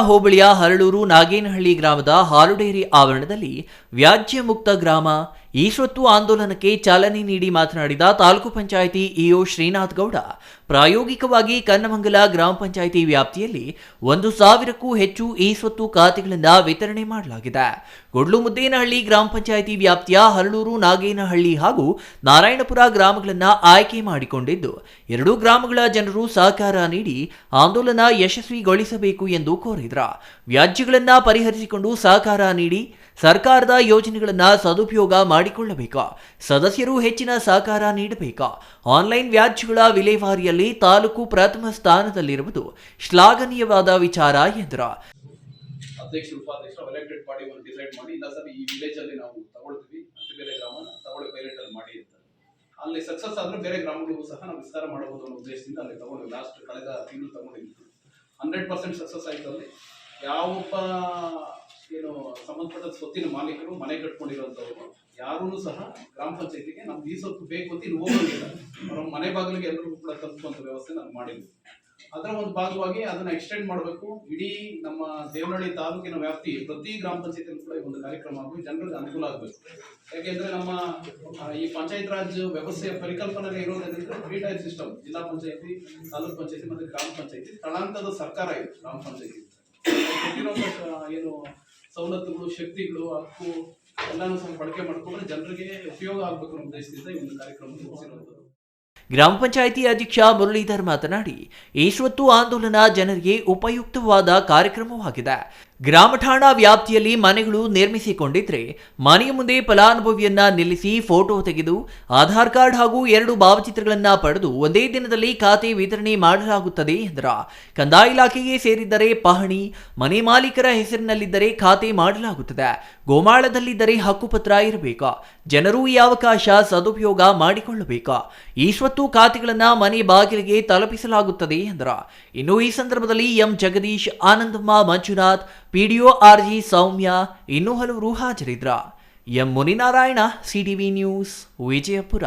ಹೋಬಳಿಯ ಹರಳೂರು ನಾಗೇನಹಳ್ಳಿ ಗ್ರಾಮದ ಹಾಲು ಡೈರಿ ಆವರಣದಲ್ಲಿ ವ್ಯಾಜ್ಯ ಮುಕ್ತ ಗ್ರಾಮ ಈ ಸ್ವತ್ತು ಆಂದೋಲನಕ್ಕೆ ಚಾಲನೆ ನೀಡಿ ಮಾತನಾಡಿದ ತಾಲೂಕು ಪಂಚಾಯಿತಿ ಇಒ ಶ್ರೀನಾಥ್ ಗೌಡ, ಪ್ರಾಯೋಗಿಕವಾಗಿ ಕನ್ನಮಂಗಲ ಗ್ರಾಮ ಪಂಚಾಯಿತಿ ವ್ಯಾಪ್ತಿಯಲ್ಲಿ 1,000ಕ್ಕೂ ಹೆಚ್ಚು ಈ ಸ್ವತ್ತು ಖಾತೆಗಳಿಂದ ವಿತರಣೆ ಮಾಡಲಾಗಿದೆ. ಗೊಡ್ಲುಮುದ್ದೇನಹಳ್ಳಿ ಗ್ರಾಮ ಪಂಚಾಯಿತಿ ವ್ಯಾಪ್ತಿಯ ಹರಳೂರು, ನಾಗೇನಹಳ್ಳಿ ಹಾಗೂ ನಾರಾಯಣಪುರ ಗ್ರಾಮಗಳನ್ನು ಆಯ್ಕೆ ಮಾಡಿಕೊಂಡಿದ್ದು, ಎರಡೂ ಗ್ರಾಮಗಳ ಜನರು ಸಹಕಾರ ನೀಡಿ ಆಂದೋಲನ ಯಶಸ್ವಿಗೊಳಿಸಬೇಕು ಎಂದು ಕೋರಿದರು. ವ್ಯಾಜ್ಯಗಳನ್ನು ಪರಿಹರಿಸಿಕೊಂಡು ಸಹಕಾರ ನೀಡಿ ಸರ್ಕಾರದ ಯೋಜನೆಗಳನ್ನು ಸದುಪಯೋಗ ಮಾಡಿಕೊಳ್ಳಬೇಕು. ಸದಸ್ಯರು ಹೆಚ್ಚಿನ ಸಹಕಾರ ನೀಡಬೇಕು. ಆನ್ಲೈನ್ ವ್ಯಾಜ್ಯಗಳ ವಿಲೇವಾರಿಯಲ್ಲಿ ತಾಲೂಕು ಪ್ರಥಮ ಸ್ಥಾನದಲ್ಲಿರುವುದು ಶ್ಲಾಘನೀಯವಾದ ವಿಚಾರ ಎಂದರು. ಅಧ್ಯಕ್ಷರು, ಉಪಾಧ್ಯಕ್ಷರು ಎಲೆಕ್ಟೆಡ್ ಬಾಡಿ ಒಂದು ಡಿಸೈಡ್ ಮಾಡಿ, ಇಲ್ಲ ಸರ್ ಈ ವಿಲೇಜ್ ಅಲ್ಲಿ ನಾವು ತಗೊಳ್ತೀವಿ, ಅಂತ ಬೇರೆ ಗ್ರಾಮನ ತಗೊಳ್ಳಿ ಪೈಲಟ್ ಅಲ್ಲಿ ಮಾಡಿ ಅಂತ. ಅಲ್ಲಿ ಸಕ್ಸಸ್ ಆದ್ರೆ ಬೇರೆ ಗ್ರಾಮಗಳಿಗೂ ಸಹ ನಾವು ವಿಸ್ತಾರ ಮಾಡಬಹುದು ಅನ್ನೋ ಉದ್ದೇಶದಿಂದ ಅಲ್ಲಿ ತಗೊಂಡು ಲಾಸ್ಟ್ ಕಳೆದ ತಿಂಗಳು ತಗೊಂಡಿದ್ದು 100% ಸಕ್ಸಸ್ ಆಯ್ತು. ಅಲ್ಲಿ ಯಾವೊಬ್ಬ ಏನು ಸಂಬಂಧಪಟ್ಟ ಸ್ವತ್ತಿನ ಮಾಲೀಕರು ಮನೆ ಕಟ್ಕೊಂಡಿರುವಂತವ್ರು ಯಾರೂ ಸಹ ಗ್ರಾಮ ಪಂಚಾಯತಿಗೆ ನಮ್ಗೆ ಈ ಸ್ವತ್ತು ಬೇಕು ಅಂತ ಇಲ್ಲಿ ಹೋಗೋದಿಲ್ಲ. ಅವ್ರ ಮನೆ ಬಾಗಿಲಿಗೆ ಎಲ್ಲರಿಗೂ ಕೂಡ ತಲುಪುವಂತ ವ್ಯವಸ್ಥೆ ನಾವು ಮಾಡಿದ್ವಿ. ಅದರ ಒಂದು ಭಾಗವಾಗಿ ಅದನ್ನ ಎಕ್ಸ್ಟೆಂಡ್ ಮಾಡಬೇಕು. ಇಡೀ ನಮ್ಮ ದೇವನಹಳ್ಳಿ ತಾಲೂಕಿನ ವ್ಯಾಪ್ತಿ ಪ್ರತಿ ಗ್ರಾಮ ಪಂಚಾಯತಿಯಲ್ಲೂ ಕೂಡ ಒಂದು ಕಾರ್ಯಕ್ರಮ ಆಗಬೇಕು, ಜನರಿಗೆ ಅನುಕೂಲ ಆಗಬೇಕು. ಯಾಕೆಂದ್ರೆ ನಮ್ಮ ಈ ಪಂಚಾಯತ್ ರಾಜ್ ವ್ಯವಸ್ಥೆಯ ಪರಿಕಲ್ಪನೆ ಇರೋದ್ರಿಂದ 3 ಟೈರ್ ಸಿಸ್ಟಮ್: ಜಿಲ್ಲಾ ಪಂಚಾಯತಿ, ತಾಲೂಕ್ ಪಂಚಾಯತಿ ಮತ್ತು ಗ್ರಾಮ ಪಂಚಾಯತಿ. ಸ್ಥಳಾಂತರದ ಸರ್ಕಾರ ಇದೆ ಗ್ರಾಮ ಪಂಚಾಯತಿ. ಏನು ಸವಲತ್ತುಗಳು, ಶಕ್ತಿಗಳು, ಹಕ್ಕು ಎಲ್ಲಾನು ಸಹ ಬಳಕೆ ಮಾಡಿಕೊಂಡ್ರೆ ಜನರಿಗೆ ಉಪಯೋಗ ಆಗಬೇಕು ಅನ್ನೋ ಉದ್ದೇಶದಿಂದ ಈ ಒಂದು ಕಾರ್ಯಕ್ರಮ ರೂಪಿಸಿರುವಂಥದ್ದು. ಗ್ರಾಮ ಪಂಚಾಯಿತಿ ಅಧ್ಯಕ್ಷ ಮುರಳೀಧರ್ ಮಾತನಾಡಿ, ಈ ಸ್ವತ್ತು ಆಂದೋಲನ ಜನರಿಗೆ ಉಪಯುಕ್ತವಾದ ಕಾರ್ಯಕ್ರಮವಾಗಿದೆ. ಗ್ರಾಮ ಠಾಣಾ ವ್ಯಾಪ್ತಿಯಲ್ಲಿ ಮನೆಗಳು ನಿರ್ಮಿಸಿಕೊಂಡಿದ್ರೆ ಮನೆಯ ಮುಂದೆ ಫಲಾನುಭವಿಯನ್ನ ನಿಲ್ಲಿಸಿ ಫೋಟೋ ತೆಗೆದು ಆಧಾರ್ ಕಾರ್ಡ್ ಹಾಗೂ 2 ಭಾವಚಿತ್ರಗಳನ್ನ ಪಡೆದು ಒಂದೇ ದಿನದಲ್ಲಿ ಖಾತೆ ವಿತರಣೆ ಮಾಡಲಾಗುತ್ತದೆ ಎಂದರು. ಕಂದಾಯ ಇಲಾಖೆಗೆ ಸೇರಿದ್ದರೆ ಪಹಣಿ, ಮನೆ ಮಾಲೀಕರ ಹೆಸರಿನಲ್ಲಿದ್ದರೆ ಖಾತೆ ಮಾಡಲಾಗುತ್ತದೆ. ಗೋಮಾಳದಲ್ಲಿದ್ದರೆ ಹಕ್ಕುಪತ್ರ ಇರಬೇಕು. ಜನರು ಈ ಅವಕಾಶ ಸದುಪಯೋಗ ಮಾಡಿಕೊಳ್ಳಬೇಕು. ಈ ಸ್ವತ್ತು ಖಾತೆಗಳನ್ನ ಮನೆ ಬಾಗಿಲಿಗೆ ತಲುಪಿಸಲಾಗುತ್ತದೆ ಎಂದರು. ಇನ್ನು ಈ ಸಂದರ್ಭದಲ್ಲಿ ಎಂ ಜಗದೀಶ್, ಆನಂದಮ್ಮ, ಮಂಜುನಾಥ್, ಪಿಡಿಒ ಆರ್ಜಿ ಸೌಮ್ಯ, ಇನ್ನೂ ಹಲವರು ಹಾಜರಿದ್ದರು. M Muninarayana, CTV news, Vijayapura.